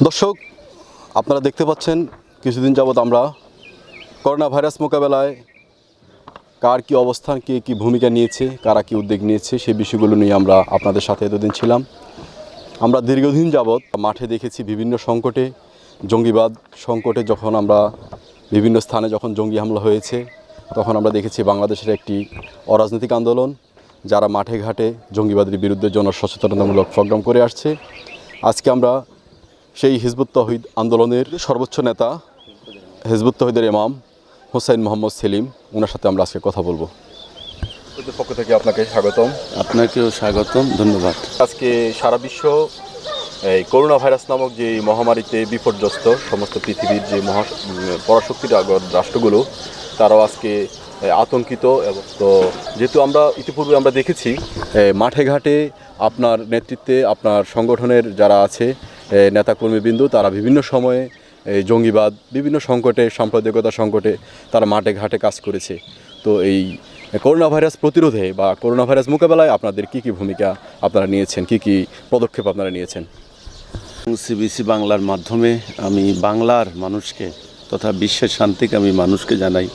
দর্শক, আপনারা দেখতে পাচ্ছেন কিছুদিন যাবৎ আমরা করোনা ভাইরাস মোকাবেলায় কার কী অবস্থান, কে কী ভূমিকা নিয়েছে, কারা কী উদ্যোগ নিয়েছে, সেই বিষয়গুলো নিয়ে আমরা আপনাদের সাথে এতদিন ছিলাম। আমরা দীর্ঘদিন যাবৎ মাঠে দেখেছি বিভিন্ন সংকটে, জঙ্গিবাদ সংকটে যখন আমরা বিভিন্ন স্থানে যখন জঙ্গি হামলা হয়েছে, তখন আমরা দেখেছি বাংলাদেশের একটি অরাজনৈতিক আন্দোলন যারা মাঠে ঘাটে জঙ্গিবাদের বিরুদ্ধে জনসচেতনতামূলক প্রোগ্রাম করে আসছে। আজকে আমরা সেই হিজবুত তৌহিদ আন্দোলনের সর্বোচ্চ নেতা হিজবুত তৌহিদের ইমাম হোসেন মোহাম্মদ সেলিম, ওনার সাথে আমরা আজকে কথা বলবো। ওদের পক্ষ থেকে আপনাকে স্বাগতম। আপনাকেও স্বাগতম, ধন্যবাদ। আজকে সারা বিশ্ব এই করোনা ভাইরাস নামক যে মহামারীতে বিপর্যস্ত, সমস্ত পৃথিবীর যে পরাশক্তির রাষ্ট্রগুলো তারাও আজকে আতঙ্কিত। এবং তো যেহেতু আমরা ইতিপূর্বে আমরা দেখেছি মাঠে ঘাটে আপনার নেতৃত্বে আপনার সংগঠনের যারা আছে নেতাকর্মীবৃন্দ, তারা বিভিন্ন সময়ে জঙ্গিবাদ, বিভিন্ন সংকটে, সাম্প্রদায়িকতা সংকটে তারা মাঠে ঘাটে কাজ করেছে। তো এই করোনা ভাইরাস প্রতিরোধে বা করোনা ভাইরাস মোকাবেলায় আপনাদের কী কী ভূমিকা আপনারা নিয়েছেন, কী কী পদক্ষেপ আপনারা নিয়েছেন? সিবিসি বাংলার মাধ্যমে আমি বাংলার মানুষকে তথা বিশ্বের শান্তিকে আমি মানুষকে জানাই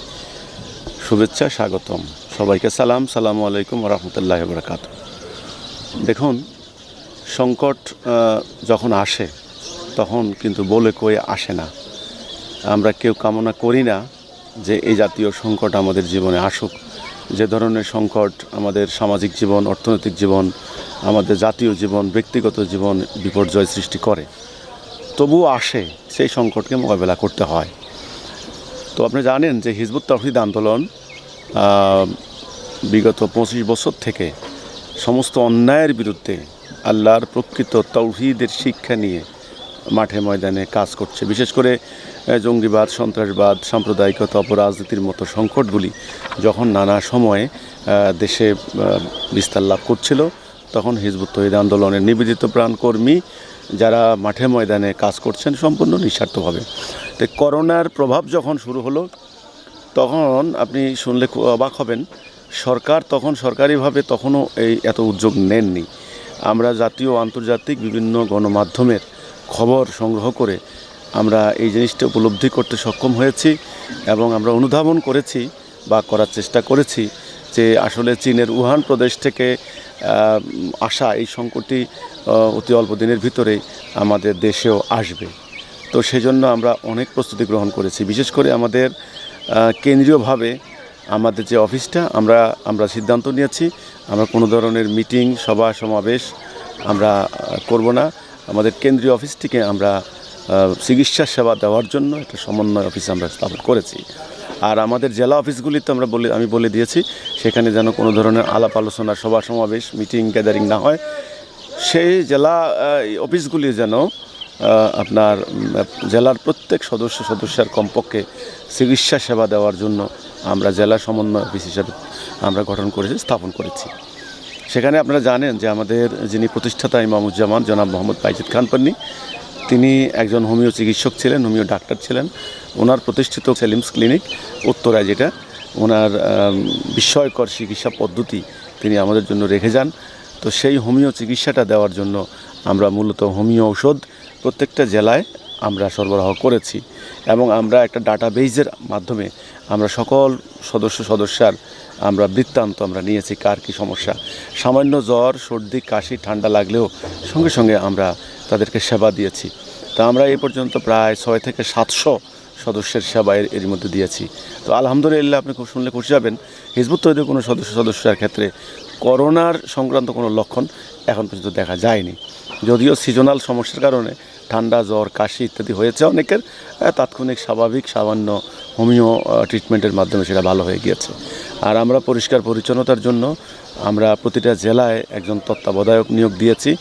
শুভেচ্ছা, স্বাগতম। সবাইকে সালামু আলাইকুম ওয়া রাহমাতুল্লাহি ওয়া বারাকাতুহু। দেখুন, সংকট যখন আসে তখন কিন্তু বলে কয়ে আসে না। আমরা কেউ কামনা করি না যে এই জাতীয় সংকট আমাদের জীবনে আসুক। যে ধরনের সংকট আমাদের সামাজিক জীবন, অর্থনৈতিক জীবন, আমাদের জাতীয় জীবন, ব্যক্তিগত জীবন বিপর্যয় সৃষ্টি করে, তবুও আসে, সেই সংকটকে মোকাবেলা করতে হয়। তো আপনি জানেন যে হিজবুত তৌহিদ আন্দোলন বিগত 25 বছর থেকে সমস্ত অন্যায়ের বিরুদ্ধে আল্লাহর প্রকৃত তৌহিদের শিক্ষা নিয়ে মাঠে ময়দানে কাজ করছে। বিশেষ করে জঙ্গিবাদ, সন্ত্রাসবাদ, সাম্প্রদায়িকতা, অপরাজনীতির মতো সংকটগুলি যখন নানা সময়ে দেশে বিস্তার লাভ করছিল, তখন হিজবুত তৌহিদ আন্দোলনের নিবেদিত প্রাণকর্মী যারা মাঠে ময়দানে কাজ করছেন সম্পূর্ণ নিঃস্বার্থভাবে। তো করোনার প্রভাব যখন শুরু হলো, তখন আপনি শুনলে অবাক হবেন, সরকার তখন সরকারিভাবে তখনও এত উদ্যোগ নেননি। আমরা জাতীয় আন্তর্জাতিক বিভিন্ন গণমাধ্যমের খবর সংগ্রহ করে আমরা এই জিনিসটা উপলব্ধি করতে সক্ষম হয়েছি এবং আমরা অনুধাবন করেছি বা করার চেষ্টা করেছি যে আসলে চীনের উহান প্রদেশ থেকে আসা এই সংকটটি অতি অল্প দিনের ভিতরেই আমাদের দেশেও আসবে। তো সেজন্য আমরা অনেক প্রস্তুতি গ্রহণ করেছি। বিশেষ করে আমাদের কেন্দ্রীয়ভাবে আমাদের যে অফিসটা, আমরা সিদ্ধান্ত নিয়েছি আমরা কোনো ধরনের মিটিং, সভা সমাবেশ আমরা করব না। আমাদের কেন্দ্রীয় অফিসটিকে আমরা চিকিৎসা সেবা দেওয়ার জন্য একটা সমন্বয় অফিস আমরা স্থাপন করেছি। আর আমাদের জেলা অফিসগুলিতে আমি বলে দিয়েছি সেখানে যেন কোনো ধরনের আলাপ আলোচনা, সভা সমাবেশ, মিটিং গ্যাদারিং না হয়। সেই জেলা অফিসগুলি যেন আপনার জেলার প্রত্যেক সদস্যের কমপক্ষে চিকিৎসা সেবা দেওয়ার জন্য আমরা জেলা সমন্বয় অফিস হিসাবে আমরা গঠন করেছি, স্থাপন করেছি। সেখানে আপনারা জানেন যে আমাদের যিনি প্রতিষ্ঠাতা ইমামুজ্জামান জনাব মোহাম্মদ বাইজিদ খান পান্নী, তিনি একজন হোমিও চিকিৎসক ছিলেন, হোমিও ডাক্তার ছিলেন। ওনার প্রতিষ্ঠিত সেলিমস ক্লিনিক উত্তরায়, যেটা ওনার বিস্ময়কর চিকিৎসা পদ্ধতি তিনি আমাদের জন্য রেখে যান। তো সেই হোমিও চিকিৎসাটা দেওয়ার জন্য আমরা মূলত হোমিও ঔষধ প্রত্যেকটা জেলায় আমরা সরবরাহ করেছি এবং আমরা একটা ডাটাবেজের মাধ্যমে আমরা সকল সদস্যার আমরা বৃত্তান্ত আমরা নিয়েছি, কার কী সমস্যা। সামান্য জ্বর, সর্দি, কাশি, ঠান্ডা লাগলেও সঙ্গে সঙ্গে আমরা তাদেরকে সেবা দিয়েছি। তা আমরা এই পর্যন্ত প্রায় 600 থেকে 700 সদস্যের সেবা এর মধ্যে দিয়েছি। তো আলহামদুলিল্লাহ, আপনি খুব শুনলে খুশি হবেন, হিজবুত তৌহিদের কোনো সদস্যের ক্ষেত্রে করোনার সংক্রান্ত কোনো লক্ষণ এখন পর্যন্ত দেখা যায়নি। যদিও সিজনাল সমস্যার কারণে ঠান্ডা, জ্বর, কাশি ইত্যাদি হয়েছে অনেকের, তাৎক্ষণিক স্বাভাবিক সামান্য হোমিও ট্রিটমেন্টের মাধ্যমে সেটা ভালো হয়ে গিয়েছে। আর আমরা পরিষ্কার পরিচ্ছন্নতার জন্য আমরা প্রতিটা জেলায় একজন তত্ত্বাবধায়ক নিয়োগ দিয়েছি।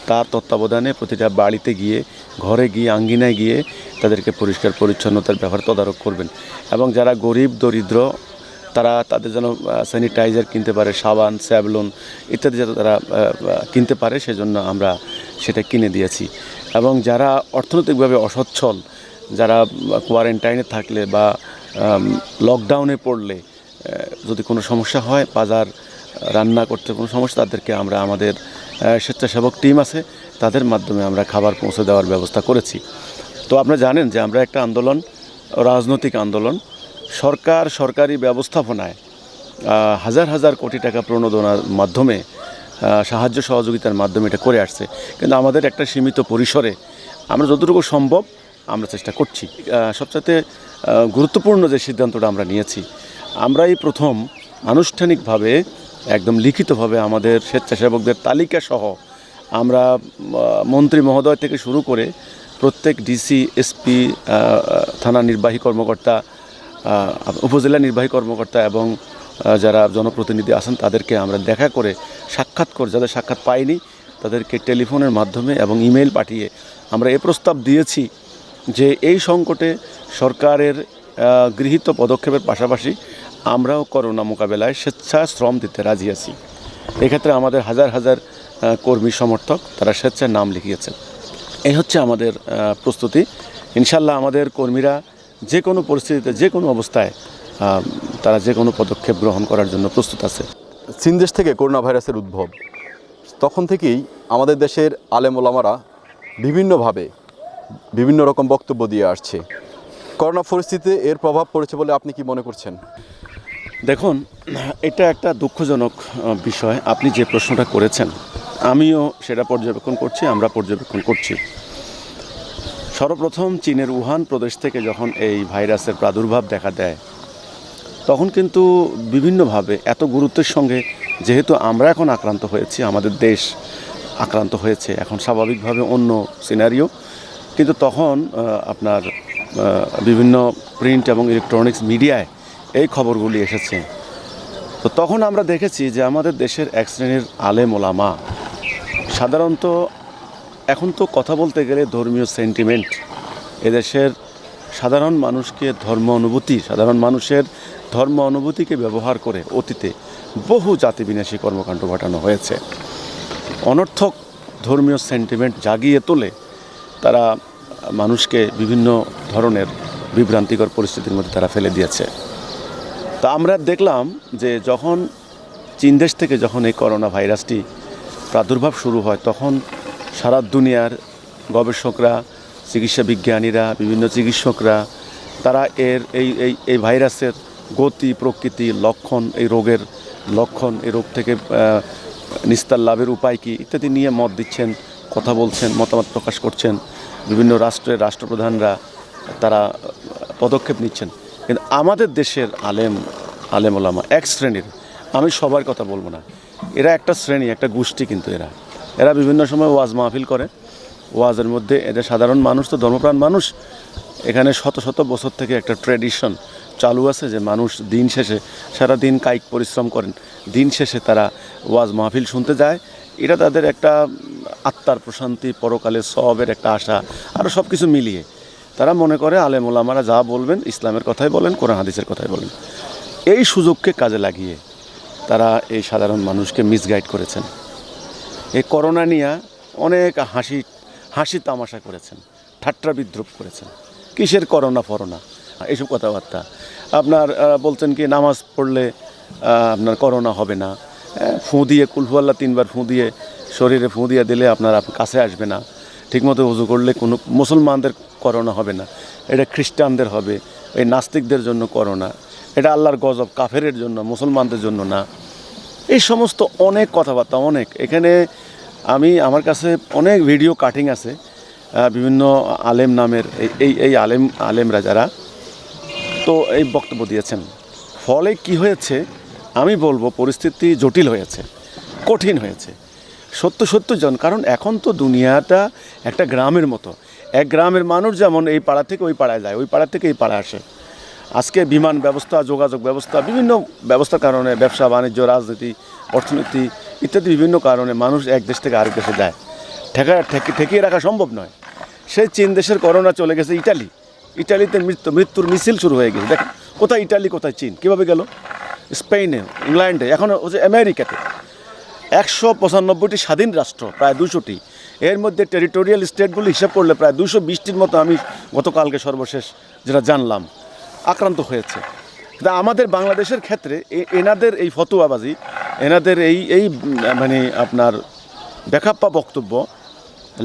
তার তত্ত্বাবধানে প্রতিটা বাড়িতে গিয়ে, ঘরে গিয়ে, আঙ্গিনায় গিয়ে তাদেরকে পরিষ্কার পরিচ্ছন্নতার ব্যাপারে তদারক করবেন এবং যারা গরিব দরিদ্র তাদের যেন স্যানিটাইজার কিনতে পারে, সাবান, স্যাভলন ইত্যাদি যাতে তারা কিনতে পারে, সেজন্য আমরা সেটা কিনে দিয়েছি। এবং যারা অর্থনৈতিকভাবে অসচ্ছল, যারা কোয়ারেন্টাইনে থাকলে বা লকডাউনে পড়লে যদি কোনো সমস্যা হয়, বাজার রান্না করতে কোনো সমস্যা, তাদেরকে আমাদের স্বেচ্ছাসেবক টিম আছে, তাদের মাধ্যমে আমরা খাবার পৌঁছে দেওয়ার ব্যবস্থা করেছি। তো আপনারা জানেন যে আমরা একটা আন্দোলন, রাজনৈতিক আন্দোলন, সরকারি ব্যবস্থাপনায় হাজার হাজার কোটি টাকা প্রণোদনার মাধ্যমে, সাহায্য সহযোগিতার মাধ্যমে এটা করে আসছে। কিন্তু আমাদের একটা সীমিত পরিসরে আমরা যতটুকু সম্ভব আমরা চেষ্টা করছি। সবচেয়ে গুরুত্বপূর্ণ যে সিদ্ধান্তটা আমরা নিয়েছি, আমরা এই প্রথম আনুষ্ঠানিকভাবে একদম লিখিতভাবে আমাদের স্বেচ্ছাসেবকদের তালিকা সহ আমরা মন্ত্রী মহোদয় থেকে শুরু করে প্রত্যেক ডিসি, এসপি, থানা নির্বাহী কর্মকর্তা, উপজেলা নির্বাহী কর্মকর্তা এবং যারা জনপ্রতিনিধি আছেন তাদেরকে আমরা দেখা করে সাক্ষাৎ করে, যাদের সাক্ষাৎ পাইনি তাদেরকে টেলিফোনের মাধ্যমে এবং ইমেল পাঠিয়ে আমরা এ প্রস্তাব দিয়েছি যে এই সংকটে সরকারের গৃহীত পদক্ষেপের পাশাপাশি আমরাও করোনা মোকাবেলায় স্বেচ্ছাশ্রম দিতে রাজি আছি। এক্ষেত্রে আমাদের হাজার হাজার কর্মী সমর্থক তারা স্বেচ্ছায় নাম লিখিয়েছেন। এই হচ্ছে আমাদের প্রস্তুতি। ইনশাল্লাহ আমাদের কর্মীরা যে কোনো পরিস্থিতিতে, যে কোনো অবস্থায় তারা যে কোনো পদক্ষেপ গ্রহণ করার জন্য প্রস্তুত আছে। চীন দেশ থেকে করোনা ভাইরাসের উদ্ভব, তখন থেকেই আমাদের দেশের আলেম ওলামারা বিভিন্নভাবে বিভিন্ন রকম বক্তব্য দিয়ে আসছে। করোনা পরিস্থিতিতে এর প্রভাব পড়েছে বলে আপনি কি মনে করছেন? দেখুন, এটা একটা দুঃখজনক বিষয়। আপনি যে প্রশ্নটা করেছেন আমিও সেটা পর্যবেক্ষণ করছি, আমরা পর্যবেক্ষণ করছি। সর্বপ্রথম চীনের উহান প্রদেশ থেকে যখন এই ভাইরাসের প্রাদুর্ভাব দেখা দেয়, তখন কিন্তু বিভিন্নভাবে এত গুরুত্বের সঙ্গে, যেহেতু আমরা এখন আক্রান্ত হয়েছি, আমাদের দেশ আক্রান্ত হয়েছে, এখন স্বাভাবিকভাবে অন্য সিনারিও, কিন্তু তখন আপনার বিভিন্ন প্রিন্ট এবং ইলেকট্রনিক্স মিডিয়ায় এই খবরগুলি এসেছে। তো তখন আমরা দেখেছি যে আমাদের দেশের এক শ্রেণীর আলেম ওলামা, সাধারণত এখন তো কথা বলতে গেলে ধর্মীয় সেন্টিমেন্ট, এদেশের সাধারণ মানুষের ধর্ম অনুভূতিকে ব্যবহার করে অতীতে বহু জাতিবিনাশী কর্মকাণ্ড ঘটানো হয়েছে। অনর্থক ধর্মীয় সেন্টিমেন্ট জাগিয়ে তোলে তারা মানুষকে বিভিন্ন ধরনের বিভ্রান্তিকর পরিস্থিতির মধ্যে তারা ফেলে দিয়েছে। তা আমরা দেখলাম যে যখন চীন দেশ থেকে যখন এই করোনা ভাইরাসটি প্রাদুর্ভাব শুরু হয়, তখন সারা দুনিয়ার গবেষকরা, চিকিৎসা বিজ্ঞানীরা, বিভিন্ন চিকিৎসকরা তারা এই ভাইরাসের গতি, প্রকৃতি, লক্ষণ, এই রোগের লক্ষণ, এই রোগ থেকে নিস্তার লাভের উপায় কী ইত্যাদি নিয়ে মত দিচ্ছেন, কথা বলছেন, মতামত প্রকাশ করছেন। বিভিন্ন রাষ্ট্রের রাষ্ট্রপ্রধানরা তারা পদক্ষেপ নিচ্ছেন। কিন্তু আমাদের দেশের আলেম ওলামা এক শ্রেণীর, আমি সবার কথা বলবো না, এরা একটা শ্রেণী, একটা গোষ্ঠী, কিন্তু এরা বিভিন্ন সময় ওয়াজ মাহফিল করে। ওয়াজের মধ্যে এদের সাধারণ মানুষ তো ধর্মপ্রাণ মানুষ, এখানে শত শত বছর থেকে একটা ট্র্যাডিশন চালু আছে যে মানুষ দিন শেষে, সারা দিন কায়িক পরিশ্রম করেন, দিন শেষে তারা ওয়াজ মাহফিল শুনতে যায়। এটা তাদের একটা আত্মার প্রশান্তি, পরকালে সওয়াবের একটা আশা, আরও সব কিছু মিলিয়ে তারা মনে করে আলেম ওলামারা যা বলবেন ইসলামের কথাই বলেন, কোরআন হাদিসের কথাই বলেন। এই সুযোগকে কাজে লাগিয়ে তারা এই সাধারণ মানুষকে মিসগাইড করেছেন। এই করোনা নিয়ে অনেক হাসি তামাশা করেছেন, ঠাট্টা বিদ্রুপ করেছেন। কিসের করোনা ফরোনা এইসব কথাবার্তা। আপনার বলছেন কি নামাজ পড়লে আপনার করোনা হবে না, ফুঁ দিয়ে কুলহুয়াল্লা 3 বার ফুঁ দিয়ে শরীরে ফুঁ দিয়ে দিলে আপনার কাছে আসবে না, ঠিকমতো ওযু করলে কোনো মুসলমানদের করোনা হবে না, এটা খ্রিস্টানদের হবে, এই নাস্তিকদের জন্য করোনা, এটা আল্লাহর গজব, কাফেরের জন্য, মুসলমানদের জন্য না। এই সমস্ত অনেক কথাবার্তা, অনেক। এখানে আমার কাছে অনেক ভিডিও কাটিং আছে বিভিন্ন আলেম নামের এই আলেমরা যারা তো এই বক্তব্য দিয়েছেন। ফলে কি হয়েছে আমি বলবো, পরিস্থিতি জটিল হয়েছে, কঠিন হয়েছে। 70 জন, কারণ এখন তো দুনিয়াটা একটা গ্রামের মতো। এক গ্রামের মানুষ যেমন এই পাড়া থেকে ওই পাড়ায় যায়, ওই পাড়া থেকে এই পাড়ায় আসে। আজকে বিমান ব্যবস্থা, যোগাযোগ ব্যবস্থা, বিভিন্ন ব্যবস্থার কারণে ব্যবসা বাণিজ্য, রাজনীতি, অর্থনীতি ইত্যাদি বিভিন্ন কারণে মানুষ এক দেশ থেকে আরেক দেশে যায়, ঠেকিয়ে রাখা সম্ভব নয়। সেই চীন দেশের করোনা চলে গেছে ইটালিতে, মৃত্যুর মিছিল শুরু হয়ে গেছে। দেখেন কোথায় ইটালি, কোথায় চীন, কীভাবে গেল? স্পেনে, ইংল্যান্ডে, এখন হচ্ছে আমেরিকাতে। 195টি স্বাধীন রাষ্ট্র, প্রায় 200টি, এর মধ্যে টেরিটোরিয়াল স্টেটগুলি হিসাব করলে প্রায় 220টির মতো আমি গতকালকে সর্বশেষ যেটা জানলাম আক্রান্ত হয়েছে। কিন্তু আমাদের বাংলাদেশের ক্ষেত্রে এনাদের এই ফতোয়াবাজি, এনাদের এই মানে আপনার বেখাপ্পা বক্তব্য,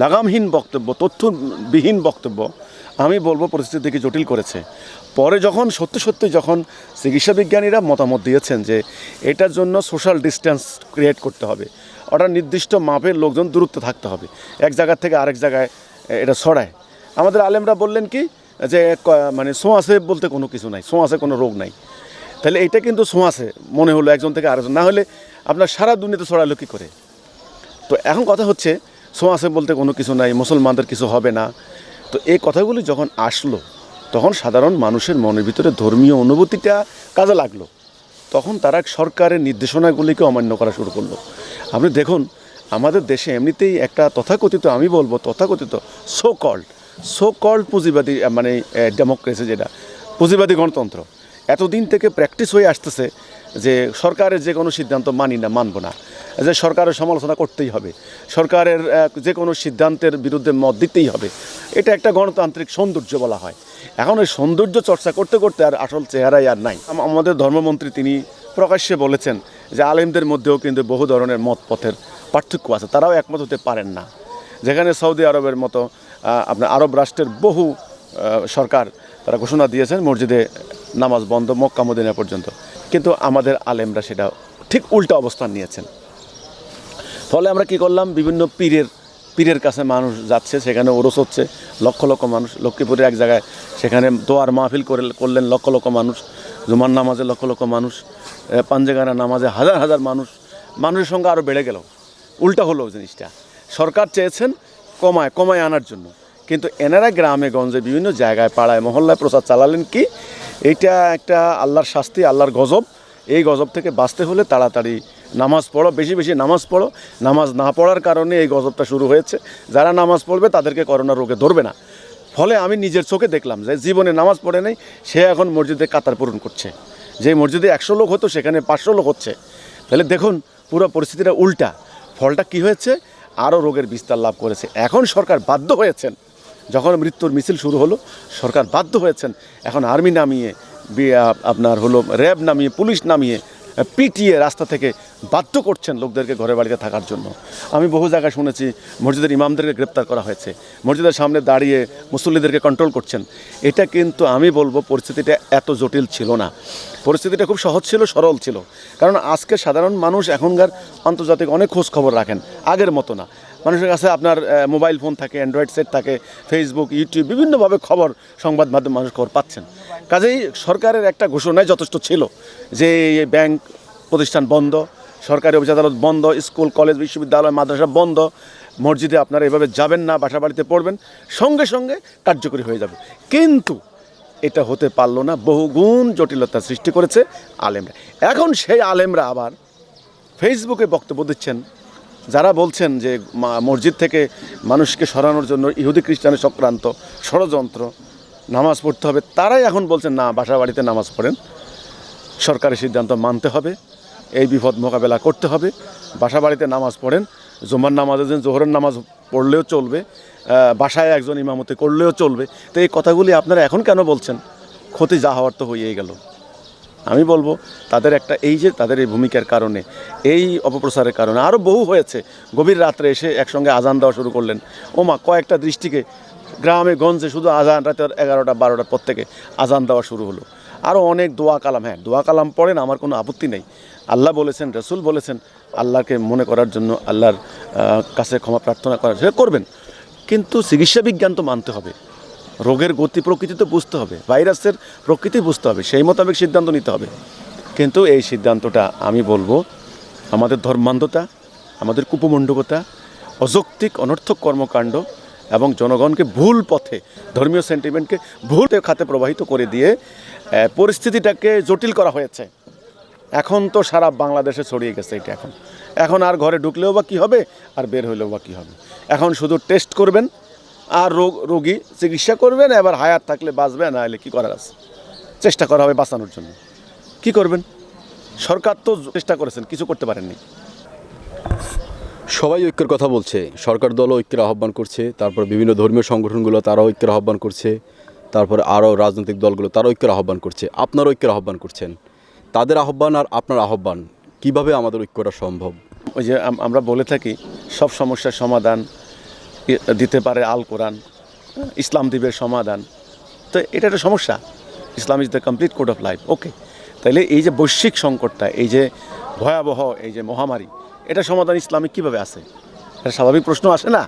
লাগামহীন বক্তব্য, তথ্যবিহীন বক্তব্য আমি বলবো পরিস্থিতিকে জটিল করেছে। পরে যখন সত্যি যখন চিকিৎসা বিজ্ঞানীরা মতামত দিয়েছেন যে এটার জন্য সোশ্যাল ডিস্টেন্স ক্রিয়েট করতে হবে, ওটা নির্দিষ্ট মাপের লোকজন দূরত্ব থাকতে হবে, এক জায়গা থেকে আরেক জায়গায় এটা ছড়ায়। আমাদের আলেমরা বললেন কি যে মানে ছোঁয়াচে বলতে কোনো কিছু নাই, ছোঁয়াচে কোনো রোগ নাই। তাহলে এইটা কিন্তু ছোঁয়াচে মনে হলো একজন থেকে আরেকজন, না হলে আপনার সারা দুনিয়াতে ছড়ালো কী করে? তো এখন কথা হচ্ছে ছোঁয়াচে বলতে কোনো কিছু নাই, মুসলমানদের কিছু হবে না। তো এই কথাগুলি যখন আসলো তখন সাধারণ মানুষের মনের ভিতরে ধর্মীয় অনুভূতিটা কাজে লাগলো, তখন তারা সরকারের নির্দেশনাগুলিকে অমান্য করা শুরু করলো। আপনি দেখুন আমাদের দেশে এমনিতেই একটা তথাকথিত, আমি বলবো তথাকথিত সো কল্ড পুঁজিবাদী মানে ডেমোক্রেসি, যেটা পুঁজিবাদী গণতন্ত্র, এতদিন থেকে প্র্যাকটিস হয়ে আসতেছে যে সরকারের যে কোনো সিদ্ধান্ত মানব না, যে সরকারের সমালোচনা করতেই হবে, সরকারের যে কোনো সিদ্ধান্তের বিরুদ্ধে মত দিতেই হবে। এটা একটা গণতান্ত্রিক সৌন্দর্য বলা হয়। এখন এই সৌন্দর্য চর্চা করতে করতে আর আসল চেহারাই আর নাই। আমাদের ধর্মমন্ত্রী তিনি প্রকাশ্যে বলেছেন যে আলেমদের মধ্যেও কিন্তু বহু ধরনের মত পথের পার্থক্য আছে, তারাও একমত হতে পারেন না। যেখানে সৌদি আরবের মতো আপনার আরব রাষ্ট্রের বহু সরকার তারা ঘোষণা দিয়েছেন মসজিদে নামাজ বন্ধ মক্কা মদিনা পর্যন্ত, কিন্তু আমাদের আলেমরা সেটা ঠিক উল্টা অবস্থান নিয়েছেন। ফলে আমরা কি করলাম, বিভিন্ন পীরের কাছে মানুষ যাচ্ছে, সেখানে ওরস হচ্ছে, লক্ষ লক্ষ মানুষ। লক্ষ্মীপুরের এক জায়গায় সেখানে দোয়ার মাহফিল করলেন লক্ষ লক্ষ মানুষ, জুমার নামাজে লক্ষ লক্ষ মানুষ, পাঞ্জেগানা নামাজে হাজার হাজার মানুষের সংখ্যা আরও বেড়ে গেল। উল্টা হলো জিনিসটা। সরকার চেয়েছেন কমায় আনার জন্য, কিন্তু এনারা গ্রামে গঞ্জে বিভিন্ন জায়গায় পাড়ায় মহল্লায় প্রচার চালালেন কি এইটা একটা আল্লাহর শাস্তি, আল্লাহর গজব। এই গজব থেকে বাঁচতে হলে তাড়াতাড়ি নামাজ পড়ো, বেশি বেশি নামাজ পড়ো। নামাজ না পড়ার কারণে এই গজবটা শুরু হয়েছে। যারা নামাজ পড়বে তাদেরকে করোনা রোগে ধরবে না। ফলে আমি নিজের চোখে দেখলাম যে জীবনে নামাজ পড়ে নেই, সে এখন মসজিদে কাতার পূরণ করছে। যে মসজিদে 100 লোক হতো সেখানে 500 লোক হচ্ছে। তাহলে দেখুন পুরো পরিস্থিতিটা উল্টা। ফলটা কি হয়েছে, আরও রোগের বিস্তার লাভ করেছে। এখন সরকার বাধ্য হয়েছেন, যখন মৃত্যুর মিছিল শুরু হলো সরকার বাধ্য হয়েছেন এখন আর্মি নামিয়ে, আপনার হলো র্যাব নামিয়ে, পুলিশ নামিয়ে, পিটিয়ে রাস্তা থেকে বাধ্য করছেন লোকদেরকে ঘরে বাড়িতে থাকার জন্য। আমি বহু জায়গায় শুনেছি মসজিদের ইমামদেরকে গ্রেপ্তার করা হয়েছে, মসজিদের সামনে দাঁড়িয়ে মুসল্লিদেরকে কন্ট্রোল করছেন। এটা কিন্তু আমি বলবো পরিস্থিতিটা এত জটিল ছিল না, পরিস্থিতিটা খুব সহজ ছিল, সরল ছিল। কারণ আজকে সাধারণ মানুষ এখনকার আন্তর্জাতিক অনেক খোঁজ খবর রাখেন, আগের মতো না। মানুষের কাছে আপনার মোবাইল ফোন থাকে, অ্যান্ড্রয়েড সেট থাকে, ফেসবুক, ইউটিউব, বিভিন্নভাবে খবর, সংবাদ মাধ্যম মানুষ খবর পাচ্ছেন। কাজেই সরকারের একটা ঘোষণাই যথেষ্ট ছিল যে ব্যাংক প্রতিষ্ঠান বন্ধ, সরকারি অফিস আদালত বন্ধ, স্কুল কলেজ বিশ্ববিদ্যালয় মাদ্রাসা বন্ধ, মসজিদে আপনারা এভাবে যাবেন না, বাসা বাড়িতে পড়বেন, সঙ্গে সঙ্গে কার্যকরী হয়ে যাবে। কিন্তু এটা হতে পারলো না, বহুগুণ জটিলতা সৃষ্টি করেছে আলেমরা। এখন সেই আলেমরা আবার ফেসবুকে বক্তব্য দিচ্ছেন, যারা বলছেন যে মসজিদ থেকে মানুষকে সরানোর জন্য ইহুদি খ্রিস্টানের চক্রান্ত, ষড়যন্ত্র, নামাজ পড়তে হবে, তারাই এখন বলছেন না, বাসা বাড়িতে নামাজ পড়েন, সরকারের সিদ্ধান্ত মানতে হবে, এই বিপদ মোকাবেলা করতে হবে, বাসা বাড়িতে নামাজ পড়েন। জুমার নামাজের দিন জোহরের নামাজ পড়লেও চলবে, বাসায় একজন ইমামতি করলেও চলবে। তো এই কথাগুলি আপনারা এখন কেন বলছেন? ক্ষতি যা হওয়ার তো হয়েই গেল। আমি বলবো তাদের একটা এই যে তাদের এই ভূমিকার কারণে, এই অপপ্রচারের কারণে আরও বহু হয়েছে। গভীর রাত্রে এসে একসঙ্গে আজান দেওয়া শুরু করলেন। ওমা, কয়েকটা দৃষ্টিকে গ্রামে গঞ্জে শুধু আজান, রাতে 11টা 12টার পর থেকে আজান দেওয়া শুরু হলো। আরও অনেক দোয়া কালাম, হ্যাঁ দোয়া কালাম পড়েন, আমার কোনো আপত্তি নেই। আল্লাহ বলেছেন, রসুল বলেছেন আল্লাহকে মনে করার জন্য, আল্লাহর কাছে ক্ষমা প্রার্থনা করার সেটা করবেন, কিন্তু চিকিৎসা বিজ্ঞান তো মানতে হবে, রোগের গতি প্রকৃতি তো বুঝতে হবে, ভাইরাসের প্রকৃতি বুঝতে হবে, সেই মোতাবেক সিদ্ধান্ত নিতে হবে। কিন্তু এই সিদ্ধান্তটা আমি বলবো আমাদের ধর্মান্ধতা, আমাদের কুপমণ্ডকতা, অযৌক্তিক অনর্থক কর্মকাণ্ড এবং জনগণকে ভুল পথে, ধর্মীয় সেন্টিমেন্টকে ভুল খাতে প্রবাহিত করে দিয়ে পরিস্থিতিটাকে জটিল করা হয়েছে। এখন তো সারা বাংলাদেশে ছড়িয়ে গেছে এটা। এখন আর ঘরে ঢুকলেও বা কী হবে, আর বের হইলেও বা কী হবে। এখন শুধু টেস্ট করবেন আর রোগী চিকিৎসা করবেন, এবার হায়াত থাকলে বাঁচবে, না হলে কী করার আছে, চেষ্টা করা হবে বাঁচানোর জন্য। কি করবেন? সরকার তো চেষ্টা করেছেন, কিছু করতে পারেননি। সবাই ঐক্যের কথা বলছে, সরকার দলও ঐক্যের আহ্বান করছে, তারপর বিভিন্ন ধর্মীয় সংগঠনগুলো তারাও ঐক্যের আহ্বান করছে, তারপরে আরও রাজনৈতিক দলগুলো তারা ঐক্যের আহ্বান করছে, আপনারা ঐক্যের আহ্বান করছেন। তাদের আহ্বান আর আপনার আহ্বান, কিভাবে আমাদের ঐক্যটা সম্ভব? ওই যে আমরা বলে থাকি সব সমস্যার সমাধান দিতে পারে আল কোরআন, ইসলাম দিবে সমাধান। তো এটা একটা সমস্যা। Islam is the complete code of life. Okay, তাহলে এই যে বৈশ্বিক সংকটটা, এই যে ভয়াবহ এই যে মহামারী, এটা সমাধান ইসলামে কীভাবে আসে? এটা স্বাভাবিক প্রশ্ন আসে না?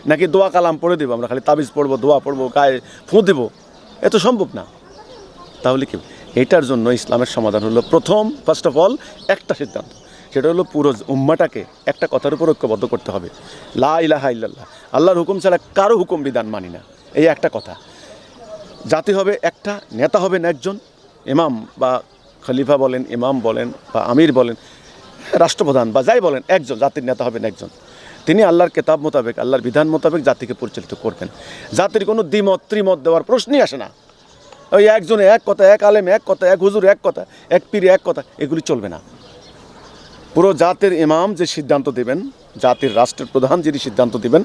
নাকি দোয়া কালাম পড়ে দেবো, আমরা খালি তাবিজ পড়বো, দোয়া পড়বো, গায়ে ফুঁ দেবো? এত সম্ভব না। তাহলে কি? এটার জন্য ইসলামের সমাধান হলো প্রথম, ফার্স্ট অফ অল, একটা সিদ্ধান্ত। সেটা হলো পুরো উম্মাটাকে একটা কথার উপর ঐক্যবদ্ধ করতে হবে, লা ইলাহা ইল্লাল্লাহ, আল্লাহর হুকুম ছাড়া কারো হুকুম বিধান মানি না, এই একটা কথা। জাতি হবে একটা, নেতা হবেন একজন, ইমাম বা খলিফা বলেন, ইমাম বলেন বা আমির বলেন, রাষ্ট্রপ্রধান বা যাই বলেন, একজন জাতির নেতা হবেন একজন। তিনি আল্লাহর কেতাব মোতাবেক, আল্লাহর বিধান মোতাবেক জাতিকে পরিচালিত করবেন। জাতির কোনো দ্বিমত ত্রিমত দেওয়ার প্রশ্নই আসে না। ওই একজনে এক কথা, এক আলেম এক কথা, এক হুজুর এক কথা, এক পীর এক কথা, এগুলি চলবে না। পুরো জাতির ইমাম যে সিদ্ধান্ত দেবেন, জাতির রাষ্ট্রের প্রধান যিনি সিদ্ধান্ত দেবেন,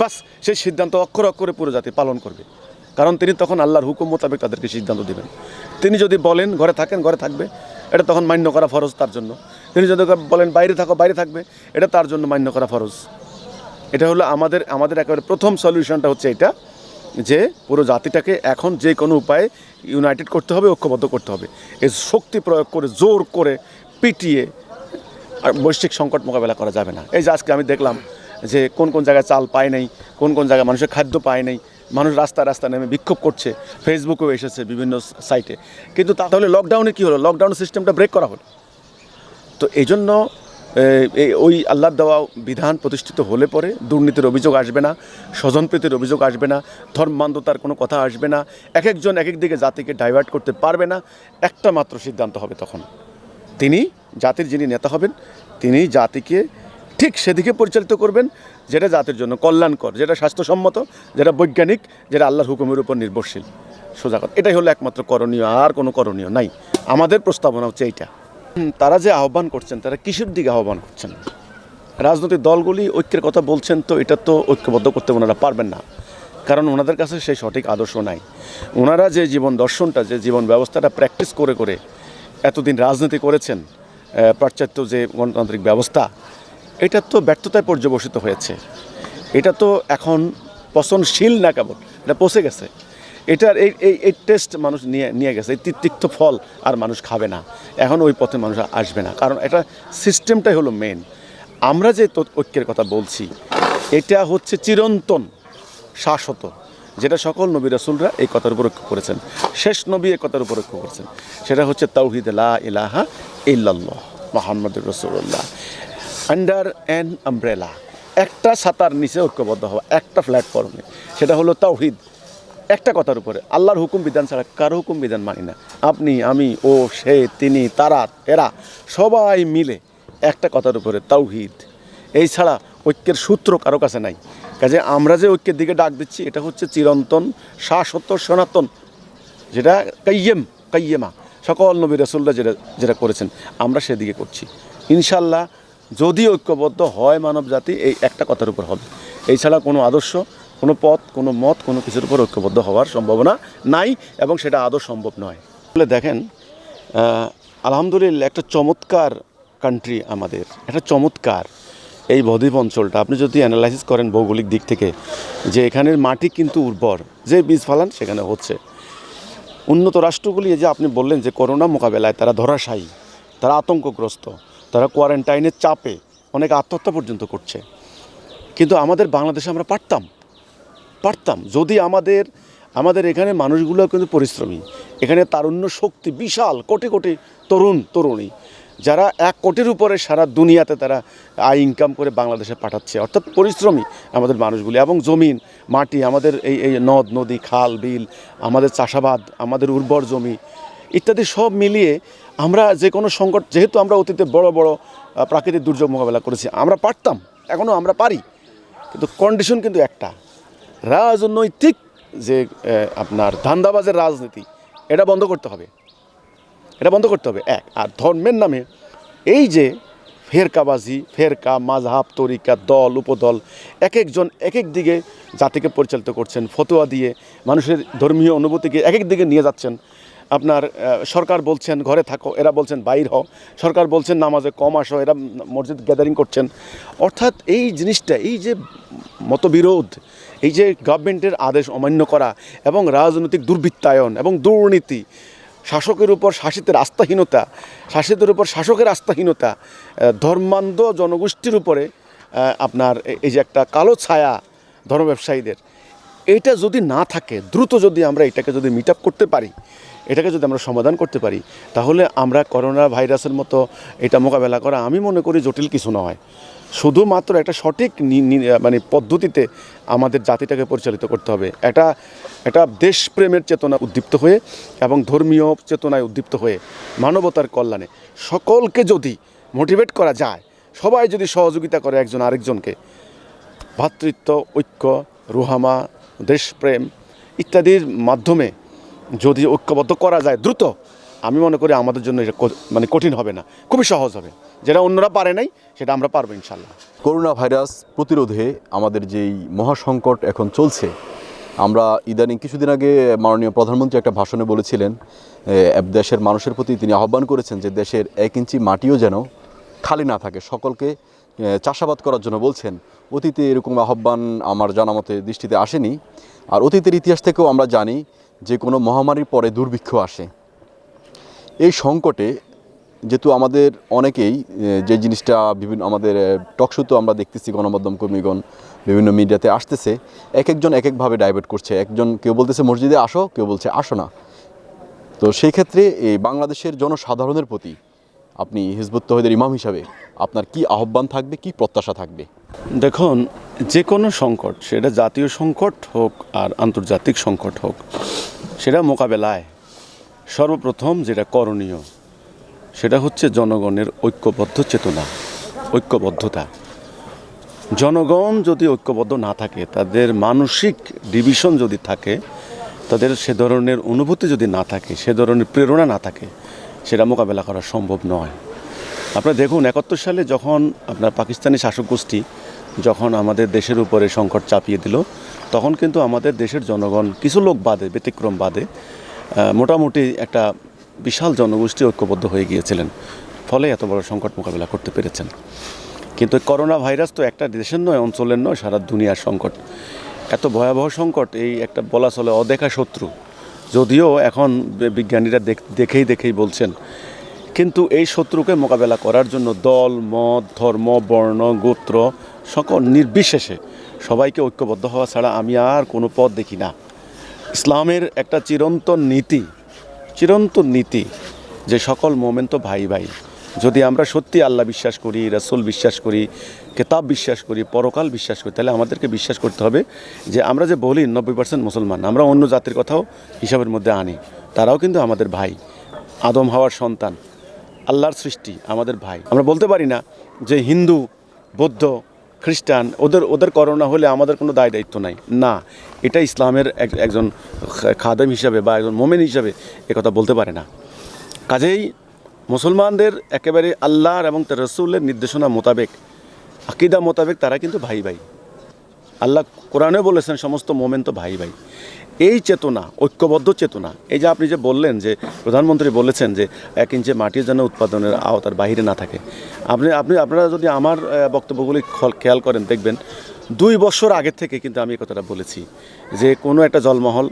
বাস সেই সিদ্ধান্ত অক্ষরে অক্ষরে পুরো জাতি পালন করবে। কারণ তিনি তখন আল্লাহর হুকুম মোতাবেক তাদেরকে সিদ্ধান্ত দেবেন। তিনি যদি বলেন ঘরে থাকেন, ঘরে থাকবে, এটা তখন মান্য করা ফরজ তার জন্য। তিনি যদি বলেন বাইরে থাকো, বাইরে থাকবে, এটা তার জন্য মান্য করা ফরজ। এটা হলো আমাদের একেবারে প্রথম সলিউশনটা হচ্ছে এটা, যে পুরো জাতিটাকে এখন যে কোনো উপায়ে ইউনাইটেড করতে হবে, ঐক্যবদ্ধ করতে হবে। এই শক্তি প্রয়োগ করে, জোর করে, পিটিয়ে আর বৈশ্বিক সংকট মোকাবেলা করা যাবে না। এই যে আজকে আমি দেখলাম যে কোন কোন জায়গায় চাল পায় নাই, কোন কোন জায়গায় মানুষের খাদ্য পায় নাই, মানুষ রাস্তায় রাস্তায় নেমে বিক্ষোভ করছে, ফেসবুকেও এসেছে বিভিন্ন সাইটে। কিন্তু তাহলে লকডাউনে কী হলো? লকডাউন সিস্টেমটা ব্রেক করা হলো। তো এই জন্য ওই আল্লাহর দেওয়া বিধান প্রতিষ্ঠিত হলে পরে দুর্নীতির অভিযোগ আসবে না, স্বজনপ্রীতির অভিযোগ আসবে না, ধর্মান্ধতার কোনো কথা আসবে না, এক একজন এক এক দিকে জাতিকে ডাইভার্ট করতে পারবে না। একটা মাত্র সিদ্ধান্ত হবে তখন, তিনি জাতির যিনি নেতা হবেন, তিনি জাতিকে ঠিক সেদিকে পরিচালিত করবেন যেটা জাতির জন্য কল্যাণকর, যেটা স্বাস্থ্যসম্মত, যেটা বৈজ্ঞানিক, যেটা আল্লাহর হুকুমের উপর নির্ভরশীল। সোজা কথা, এটাই হলো একমাত্র করণীয়, আর কোনো করণীয় নাই। আমাদের প্রস্তাবনা হচ্ছে এইটা। তারা যে আহ্বান করছেন, তারা কিসের দিকে আহ্বান করছেন? রাজনৈতিক দলগুলি ঐক্যের কথা বলছেন, তো এটা তো ঐক্যবদ্ধ করতে ওনারা পারবেন না, কারণ ওনাদের কাছে সেই সঠিক আদর্শ নাই। ওনারা যে জীবন দর্শনটা, যে জীবন ব্যবস্থাটা প্র্যাকটিস করে করে এতদিন রাজনীতি করেছেন, পাশ্চাত্য যে গণতান্ত্রিক ব্যবস্থা, এটা তো ব্যর্থতায় পর্যবসিত হয়েছে। এটা তো এখন পচনশীল না, কেবল এটা পচে গেছে। এটার এই টেস্ট মানুষ নিয়ে গেছে, এই তিক্ত ফল আর মানুষ খাবে না। এখন ওই পথে মানুষ আসবে না, কারণ এটা সিস্টেমটাই হলো মেন। আমরা যে ঐক্যের কথা বলছি, এটা হচ্ছে চিরন্তন, শাশ্বত, যেটা সকল নবী রাসূলরা এই কথার উপর ঐক্য করেছেন। শেষ নবী এই কথার উপর ঐক্য করেছেন, সেটা হচ্ছে তাওহীদ লা ইলাহা ইল্লাল্লাহ মুহাম্মাদুর রাসূলুল্লাহ, আন্ডার অ্যান আমব্রেলা, একটা ছাতার নিচে ঐক্যবদ্ধ হওয়া, একটা প্ল্যাটফর্মে। সেটা হলো তাওহীদ, একটা কথার উপরে, আল্লাহর হুকুম বিধান ছাড়া কারো হুকুম বিধান মানি না। আপনি, আমি, ও, সে, তিনি, তারা, এরা সবাই মিলে একটা কথার উপরে, তাওহীদ। এই ছাড়া ঐক্যের সূত্র কারো কাছে নাই। কাজে আমরা যে ঐক্যের দিকে ডাক দিচ্ছি, এটা হচ্ছে চিরন্তন, শাশ্বত, সনাতন, যেটা কাইয়েমা সকল নবী রাসূলরা যেটা করেছেন, আমরা সেদিকে করছি। ইনশাল্লাহ যদি ঐক্যবদ্ধ হয় মানব জাতি, এই একটা কথার উপর হবে। এই ছাড়া কোনো আদর্শ, কোনো পথ, কোনো মত, কোনো কিছুর উপর ঐক্যবদ্ধ হওয়ার সম্ভাবনা নাই, এবং সেটা আদৌ সম্ভব নয়। বলে দেখেন, আলহামদুলিল্লাহ একটা চমৎকার কান্ট্রি আমাদের, একটা চমৎকার এই বদ্বীপ অঞ্চলটা। আপনি যদি অ্যানালাইসিস করেন ভৌগোলিক দিক থেকে, যে এখানের মাটি কিন্তু উর্বর, যে বীজ ফালান সেখানে হচ্ছে। উন্নত রাষ্ট্রগুলি, যে আপনি বললেন যে করোনা মোকাবেলায় তারা ধরাশায়ী, তারা আতঙ্কগ্রস্ত, তারা কোয়ারেন্টাইনের চাপে অনেক আত্মহত্যা পর্যন্ত করছে। কিন্তু আমাদের বাংলাদেশে আমরা পারতাম যদি আমাদের এখানে মানুষগুলো কিন্তু পরিশ্রমী, এখানে তারুণ্য শক্তি বিশাল, কোটি কোটি তরুণী, যারা 1 কোটির উপরে সারা দুনিয়াতে তারা আয় ইনকাম করে বাংলাদেশে পাঠাচ্ছে। অর্থাৎ পরিশ্রমী আমাদের মানুষগুলি, এবং জমিন মাটি, আমাদের এই নদ নদী, খাল বিল, আমাদের চাষাবাদ, আমাদের উর্বর জমি ইত্যাদি সব মিলিয়ে আমরা যে কোনো সংকট, যেহেতু আমরা অতীতে বড় বড় প্রাকৃতিক দুর্যোগ মোকাবেলা করেছি, আমরা পারতাম, এখনও আমরা পারি। কিন্তু কন্ডিশন কিন্তু একটা, রাজনৈতিক যে আপনার ধান্দাবাজের রাজনীতি, এটা বন্ধ করতে হবে, এক। আর ধর্মের নামে এই যে ফেরকাবাজি, ফেরকা, মাযহাব, তরিকা, দল, উপদল, এক একজন এক এক দিকে জাতিকে পরিচালিত করছেন, ফতোয়া দিয়ে মানুষের ধর্মীয় অনুভূতিকে এক এক দিকে নিয়ে যাচ্ছেন। আপনার সরকার বলছেন ঘরে থাকো, এরা বলছেন বাইর হও, সরকার বলছেন নামাজে কম আসো, এরা মসজিদ গ্যাদারিং করছেন। অর্থাৎ এই জিনিসটা, এই যে মতবিরোধ, এই যে গভর্নমেন্টের আদেশ অমান্য করা এবং রাজনৈতিক দুর্বৃত্তায়ন এবং দুর্নীতি, শাসকের উপর শাসিতের আস্থাহীনতা, শাসিতের উপর শাসকের আস্থাহীনতা, ধর্মান্ধ জনগোষ্ঠীর উপরে আপনার এই যে একটা কালো ছায়া ধর্ম ব্যবসায়ীদের, এইটা যদি না থাকে, দ্রুত যদি আমরা এটাকে যদি মিট আপ করতে পারি, এটাকে যদি আমরা সমাধান করতে পারি, তাহলে আমরা করোনা ভাইরাসের মতো এটা মোকাবেলা করা আমি মনে করি জটিল কিছু নয়। শুধুমাত্র একটা সঠিক মানে পদ্ধতিতে আমাদের জাতিটাকে পরিচালিত করতে হবে। এটা দেশপ্রেমের চেতনা উদ্দীপ্ত হয়ে এবং ধর্মীয় চেতনায় উদ্দীপ্ত হয়ে মানবতার কল্যাণে সকলকে যদি মোটিভেট করা যায়, সবাই যদি সহযোগিতা করে একজন আরেকজনকে, ভ্রাতৃত্ব, ঐক্য, রুহামা, দেশপ্রেম ইত্যাদির মাধ্যমে যদি ঐক্যবদ্ধ করা যায় দ্রুত, আমি মনে করি আমাদের জন্য এটা মানে কঠিন হবে না, খুবই সহজ হবে। যেটা অন্যরা পারে নাই সেটা আমরা পারবো ইনশাল্লাহ। করোনা ভাইরাস প্রতিরোধে আমাদের যেই মহাসংকট এখন চলছে, আমরা ইদানিং কিছুদিন আগে মাননীয় প্রধানমন্ত্রী একটা ভাষণে বলেছিলেন, দেশের মানুষের প্রতি তিনি আহ্বান করেছেন যে দেশের 1 ইঞ্চি মাটিও যেন খালি না থাকে, সকলকে চাষাবাদ করার জন্য বলছেন। অতীতে এরকম আহ্বান আমার জানা মতে দৃষ্টিতে আসেনি। আর অতীতের ইতিহাস থেকেও আমরা জানি যে কোনো মহামারীর পরে দুর্ভিক্ষ আসে। এই সংকটে যেহেতু আমাদের অনেকেই যে জিনিসটা বিভিন্ন আমাদের টকশোতে আমরা দেখতেছি, গণমাধ্যম কর্মীগণ বিভিন্ন মিডিয়াতে আসতেছে, একজন এক একভাবে ডাইভার্ট করছে। কেউ বলতেছে মসজিদে আসো, কেউ বলছে আসো না। তো সেই ক্ষেত্রে এই বাংলাদেশের জনসাধারণের প্রতি আপনি হিজবুত তৌহিদের ইমাম হিসাবে আপনার কি আহ্বান থাকবে, কি প্রত্যাশা থাকবে? দেখুন, যে কোনো সংকট, সেটা জাতীয় সংকট হোক আর আন্তর্জাতিক সংকট হোক, সেটা মোকাবেলায় সর্বপ্রথম যেটা করণীয় সেটা হচ্ছে জনগণের ঐক্যবদ্ধ চেতনা, ঐক্যবদ্ধতা। জনগণ যদি ঐক্যবদ্ধ না থাকে, তাদের মানসিক ডিভিশন যদি থাকে, তাদের সে ধরনের অনুভূতি যদি না থাকে, সে ধরনের প্রেরণা না থাকে, সেটা মোকাবেলা করা সম্ভব নয়। আপনারা দেখুন, 71 সালে যখন আপনার পাকিস্তানি শাসক গোষ্ঠী যখন আমাদের দেশের উপরে সংকট চাপিয়ে দিল, তখন কিন্তু আমাদের দেশের জনগণ কিছু লোক বাদে, ব্যতিক্রম বাদে, মোটামুটি একটা বিশাল জনগোষ্ঠী ঐক্যবদ্ধ হয়ে গিয়েছিলেন, ফলে এত বড় সংকট মোকাবেলা করতে পেরেছেন। কিন্তু করোনা ভাইরাস তো একটা দেশের নয়, অঞ্চলের নয়, সারা দুনিয়ার সংকট। এত ভয়াবহ সংকট, এই একটা বলা চলে অদেখা শত্রু, যদিও এখন বিজ্ঞানীরা দেখেই বলছেন। কিন্তু এই শত্রুকে মোকাবেলা করার জন্য দল, মত, ধর্ম, বর্ণ, গোত্র সকল নির্বিশেষে সবাইকে ঐক্যবদ্ধ হওয়া ছাড়া আমি আর কোনো পথ দেখি না। ইসলামের একটা চিরন্তন নীতি যে সকল মোমেন তো ভাই ভাই। যদি আমরা সত্যি আল্লাহ বিশ্বাস করি, রাসূল বিশ্বাস করি, কিতাব বিশ্বাস করি, পরকাল বিশ্বাস করি, তাহলে আমাদেরকে বিশ্বাস করতে হবে যে আমরা যে বলি 90% মুসলমান, আমরা অন্য জাতির কথাও হিসাবের মধ্যে আনি, তারাও কিন্তু আমাদের ভাই, আদম হাওয়ার সন্তান, আল্লাহর সৃষ্টি, আমাদের ভাই। আমরা বলতে পারি না যে হিন্দু, বৌদ্ধ, খ্রিস্টান ওদের করোনা হলে আমাদের কোনো দায় দায়িত্ব নাই, না। এটা ইসলামের একজন খাদেম হিসাবে বা একজন মোমেন হিসাবে একথা বলতে পারে না। কাজেই মুসলমানদের একেবারে আল্লাহর এবং তার রাসূলের নির্দেশনা মোতাবেক, আকীদা মোতাবেক তারা কিন্তু ভাই ভাই। আল্লাহ কোরআনে বলেছেন সমস্ত মোমেন তো ভাই ভাই। এই চেতনা, ঐক্যবদ্ধ চেতনা, এই যে আপনি যে বললেন যে প্রধানমন্ত্রী বলেছেন যে 1 ইঞ্চি মাটির যেন উৎপাদনের আওতার বাইরে না থাকে, আপনারা যদি আমার বক্তব্যগুলি খেয়াল করেন, দেখবেন 2 বছর আগের থেকে কিন্তু আমি এই কথাটা বলেছি যে কোনো একটা জলমহল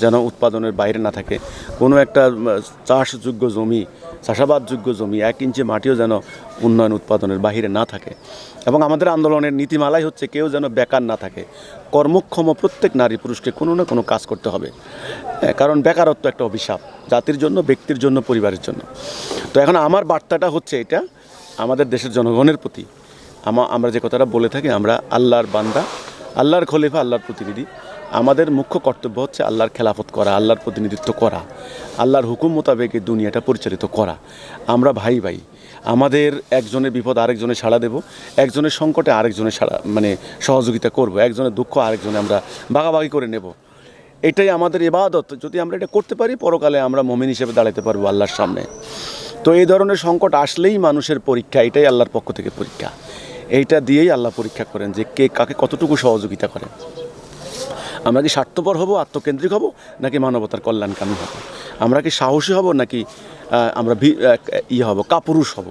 যেন উৎপাদনের বাইরে না থাকে, কোনো একটা চাষযোগ্য জমি, চাষাবাদযোগ্য জমি 1 ইঞ্চি মাটিও যেন উন্নয়ন উৎপাদনের বাইরে না থাকে। এবং আমাদের আন্দোলনের নীতিমালাই হচ্ছে কেউ যেন বেকার না থাকে, কর্মক্ষম প্রত্যেক নারী পুরুষকে কোনো না কোনো কাজ করতে হবে। কারণ বেকারত্ব একটা অভিশাপ, জাতির জন্য, ব্যক্তির জন্য, পরিবারের জন্য। তো এখন আমার বার্তাটা হচ্ছে এটা আমাদের দেশের জনগণের প্রতি। আমরা যে কথাটা বলে থাকি, আমরা আল্লাহর বান্দা, আল্লাহর খলিফা, আল্লাহর প্রতিনিধি। আমাদের মুখ্য কর্তব্য হচ্ছে আল্লাহর খেলাফত করা, আল্লাহর প্রতিনিধিত্ব করা, আল্লাহর হুকুম মোতাবেক এই দুনিয়াটা পরিচালিত করা। আমরা ভাই ভাই, আমাদের একজনের বিপদ আরেকজনে সাড়া দেব, একজনের সংকটে আরেকজনের সহযোগিতা করব, একজনের দুঃখ আরেকজনে আমরা ভাগাভাগি করে নেব। এটাই আমাদের ইবাদত। যদি আমরা এটা করতে পারি, পরকালে আমরা মুমিন হিসেবে দাঁড়াতে পারবো আল্লাহর সামনে। তো এই ধরনের সংকট আসলেই মানুষের পরীক্ষা, এটাই আল্লাহর পক্ষ থেকে পরীক্ষা। এইটা দিয়েই আল্লাহ পরীক্ষা করেন যে কে কাকে কতটুকু সহযোগিতা করে। আমরা কি স্বার্থপর হব, আত্মকেন্দ্রিক হব, নাকি মানবতার কল্যাণকামী হব? আমরা কি সাহসী হব নাকি আমরা হব কাপুরুষ হব?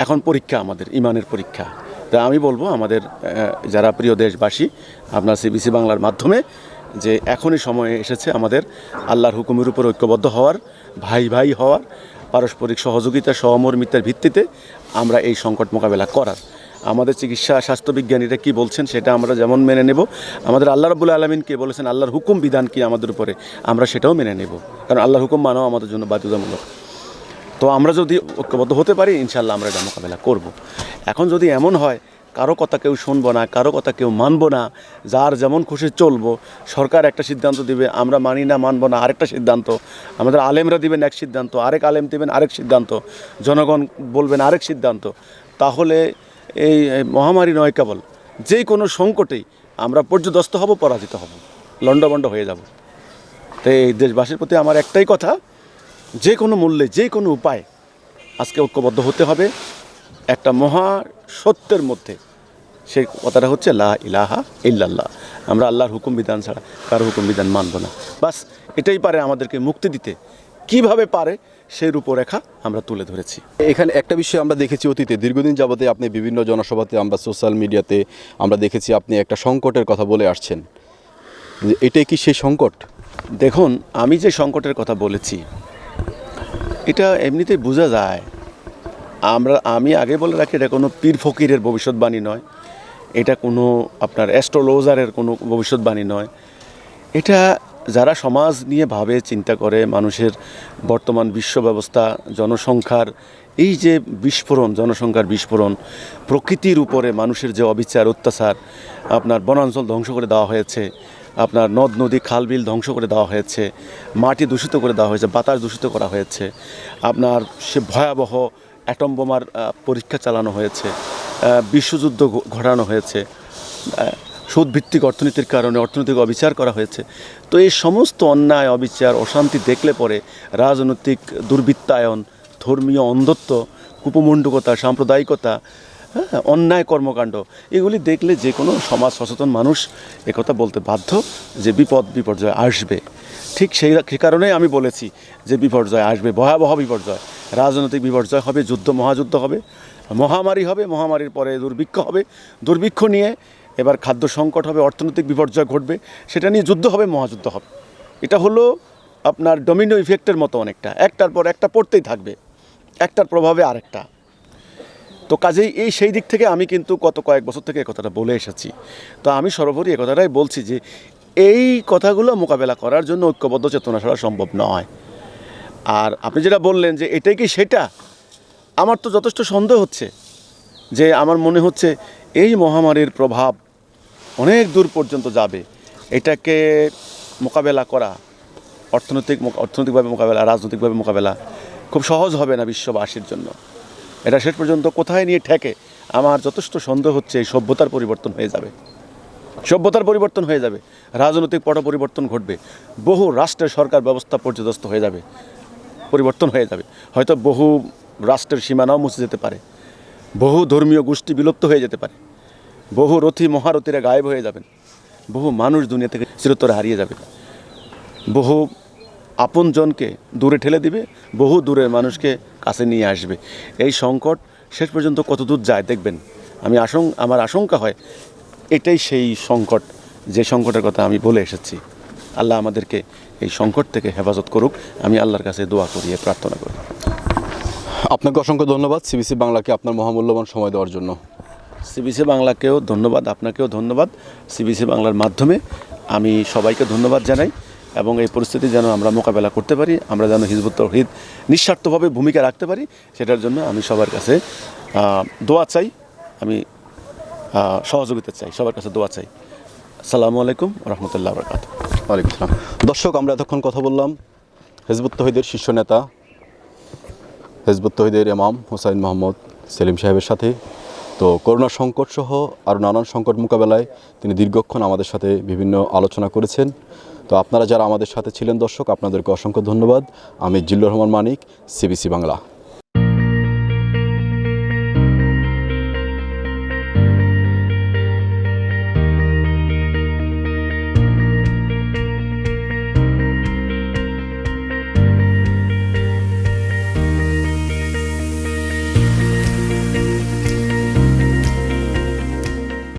এখন পরীক্ষা, আমাদের ইমানের পরীক্ষা। তা আমি বলবো আমাদের যারা প্রিয় দেশবাসী, আপনার সিবিসি বাংলার মাধ্যমে, যে এখনই সময় এসেছে আমাদের আল্লাহর হুকুমের উপর ঐক্যবদ্ধ হওয়ার, ভাই ভাই হওয়ার, পারস্পরিক সহযোগিতা সহমর্মিতার ভিত্তিতে আমরা এই সংকট মোকাবেলা করার। আমাদের চিকিৎসা স্বাস্থ্যবিজ্ঞানীরা কী বলছেন সেটা আমরা যেমন মেনে নেব, আমাদের আল্লাহ রাব্বুল আলামিন কে বলেছেন, আল্লাহর হুকুম বিধান কি আমাদের উপরে, আমরা সেটাও মেনে নেব, কারণ আল্লাহর হুকুম মানাও আমাদের জন্য বাধ্যতামূলক। তো আমরা যদি ঐক্যবদ্ধ হতে পারি, ইনশাআল্লাহ আমরা এটা মোকাবেলা করব। এখন যদি এমন হয় কারো কথা কেউ শুনবো না, কারো কথা কেউ মানবো না, যার যেমন খুশি চলবো, সরকার একটা সিদ্ধান্ত দিবে, আমরা মানি না মানবো না আরেকটা সিদ্ধান্ত, আমাদের আলেমরা দিবেন এক সিদ্ধান্ত, আরেক আলেম দিবেন আরেক সিদ্ধান্ত, জনগণ বলবেন আরেক সিদ্ধান্ত, তাহলে এই মহামারী নয় কেবল, যে কোনো সংকটেই আমরা পর্যদস্ত হব, পরাজিত হব, লণ্ডভণ্ড হয়ে যাব। তো এই দেশবাসীর প্রতি আমার একটাই কথা, যে কোনো মূল্যে যে কোনো উপায় আজকে ঐক্যবদ্ধ হতে হবে একটা মহা সত্যের মধ্যে। সেই কথাটা হচ্ছে লা ইলাহা ইল্লাল্লাহ। আমরা আল্লাহর হুকুম বিধান ছাড়া কারো হুকুম বিধান মানব না। বাস এটাই পারে আমাদেরকে মুক্তি দিতে। কিভাবে পারে সেই রূপরেখা আমরা তুলে ধরেছি। এখানে একটা বিষয় আমরা দেখেছি অতীতে, দীর্ঘদিন যাবতে আপনি বিভিন্ন জনসভাতে, আমরা সোশ্যাল মিডিয়াতে আমরা দেখেছি আপনি একটা সংকটের কথা বলে আসছেন, যে এটাই কি সেই সংকট? দেখুন, আমি যে সংকটের কথা বলেছি এটা এমনিতেই বোঝা যায়। আমি আগে বলে রাখি, এটা কোনো পীর ফকিরের ভবিষ্যৎবাণী নয়, এটা কোনো আপনার অ্যাস্ট্রোলজারের কোনো ভবিষ্যৎবাণী নয়। এটা যারা সমাজ নিয়ে ভাবে, চিন্তা করে, মানুষের বর্তমান বিশ্ব ব্যবস্থা, জনসংখ্যার এই যে বিস্ফোরণ, জনসংখ্যার বিস্ফোরণ, প্রকৃতির উপরে মানুষের যে অবিচার অত্যাচার, আপনার বনাঞ্চল ধ্বংস করে দেওয়া হয়েছে, আপনার নদ নদী খাল বিল ধ্বংস করে দেওয়া হয়েছে, মাটি দূষিত করে দেওয়া হয়েছে, বাতাস দূষিত করা হয়েছে, আপনার সে ভয়াবহ অ্যাটম বোমার পরীক্ষা চালানো হয়েছে, বিশ্বযুদ্ধ ঘটানো হয়েছে, সুদভিত্তিক অর্থনীতির কারণে অর্থনৈতিক অবিচার করা হয়েছে। তো এই সমস্ত অন্যায়, অবিচার, অশান্তি দেখলে পরে রাজনৈতিক দুর্বৃত্তায়ন, ধর্মীয় অন্ধত্ব, কুপমণ্ডুকতা, সাম্প্রদায়িকতা, অন্যায় কর্মকাণ্ড, এগুলি দেখলে যে কোনো সমাজ সচেতন মানুষ একথা বলতে বাধ্য যে বিপর্যয় আসবে। ঠিক সেই কারণেই আমি বলেছি যে বিপর্যয় আসবে, ভয়াবহ বিপর্যয়, রাজনৈতিক বিপর্যয় হবে, মহাযুদ্ধ হবে, মহামারী হবে, মহামারীর পরে দুর্ভিক্ষ হবে, দুর্ভিক্ষ নিয়ে এবার খাদ্য সংকট হবে, অর্থনৈতিক বিপর্যয় ঘটবে, সেটা নিয়ে যুদ্ধ হবে, মহাযুদ্ধ হবে। এটা হলো আপনার ডোমিনো ইফেক্টের মতো, অনেকটা একটার পর একটা পড়তেই থাকবে, একটার প্রভাবে আরেকটা। তো কাজেই সেই দিক থেকে আমি কিন্তু গত কয়েক বছর থেকে কথাটা বলে এসেছি। তো আমি সর্বোপরি কথাটাই বলছি যে এই কথাগুলো মোকাবেলা করার জন্য ঐক্যবদ্ধ চেতনা ছাড়া সম্ভব নয়। আর আপনি যেটা বললেন যে এটাই কি সেটা, আমার তো যথেষ্ট সন্দেহ হচ্ছে। যে আমার মনে হচ্ছে এই মহামারীর প্রভাব অনেক দূর পর্যন্ত যাবে। এটাকে মোকাবেলা করা, অর্থনৈতিকভাবে মোকাবেলা, রাজনৈতিকভাবে মোকাবেলা খুব সহজ হবে না বিশ্ববাসীর জন্য। এটা শেষ পর্যন্ত কোথায় নিয়ে ঠেকে আমার যথেষ্ট সন্দেহ হচ্ছে। এই সভ্যতার পরিবর্তন হয়ে যাবে, সভ্যতার পরিবর্তন হয়ে যাবে, রাজনৈতিক পট পরিবর্তন ঘটবে, বহু রাষ্ট্রের সরকার ব্যবস্থা পর্যদস্ত হয়ে যাবে, পরিবর্তন হয়ে যাবে। হয়তো বহু রাষ্ট্রের সীমানাও মুছে যেতে পারে, বহু ধর্মীয় গোষ্ঠী বিলুপ্ত হয়ে যেতে পারে, বহু রথী মহারথীরা গায়েব হয়ে যাবেন, বহু মানুষ দুনিয়া থেকে চিরতরে হারিয়ে যাবে, বহু আপনজনকে দূরে ঠেলে দিবে, বহু দূরের মানুষকে কাছে নিয়ে আসবে। এই সংকট শেষ পর্যন্ত কত দূর যায় দেখবেন। আমার আশঙ্কা হয় এটাই সেই সংকট, যে সংকটের কথা আমি বলে এসেছি। আল্লাহ আমাদেরকে এই সংকট থেকে হেফাজত করুক, আমি আল্লাহর কাছে দোয়া করি, প্রার্থনা করি। আপনাকে অসংখ্য ধন্যবাদ সিবিসি বাংলাকে আপনার মহামূল্যবান সময় দেওয়ার জন্য। সিবিসি বাংলাকেও ধন্যবাদ, আপনাকেও ধন্যবাদ। সিবিসি বাংলার মাধ্যমে আমি সবাইকে ধন্যবাদ জানাই, এবং এই পরিস্থিতি যেন আমরা মোকাবেলা করতে পারি, আমরা যেন হিজবুত তৌহিদ নিঃস্বার্থভাবে ভূমিকা রাখতে পারি, সেটার জন্য আমি সবার কাছে দোয়া চাই, আমি সহযোগিতা চাই, সবার কাছে দোয়া চাই। আসসালামু আলাইকুম রহমতুল্লাহ বরকাত। ওয়ালাইকুম আসসালাম। দর্শক, আমরা এতক্ষণ কথা বললাম হিজবুত তৌহিদের শীর্ষ নেতা, হিজবুত তৌহিদের ইমাম হুসাইন মোহাম্মদ সেলিম সাহেবের সাথে। তো করোনা সংকট সহ আরও নানান সংকট মোকাবেলায় তিনি দীর্ঘক্ষণ আমাদের সাথে বিভিন্ন আলোচনা করেছেন। তো আপনারা যারা আমাদের সাথে ছিলেন দর্শক, আপনাদেরকে অসংখ্য ধন্যবাদ। আমি জিল্লুর রহমান মানিক, সিবিসি বাংলা।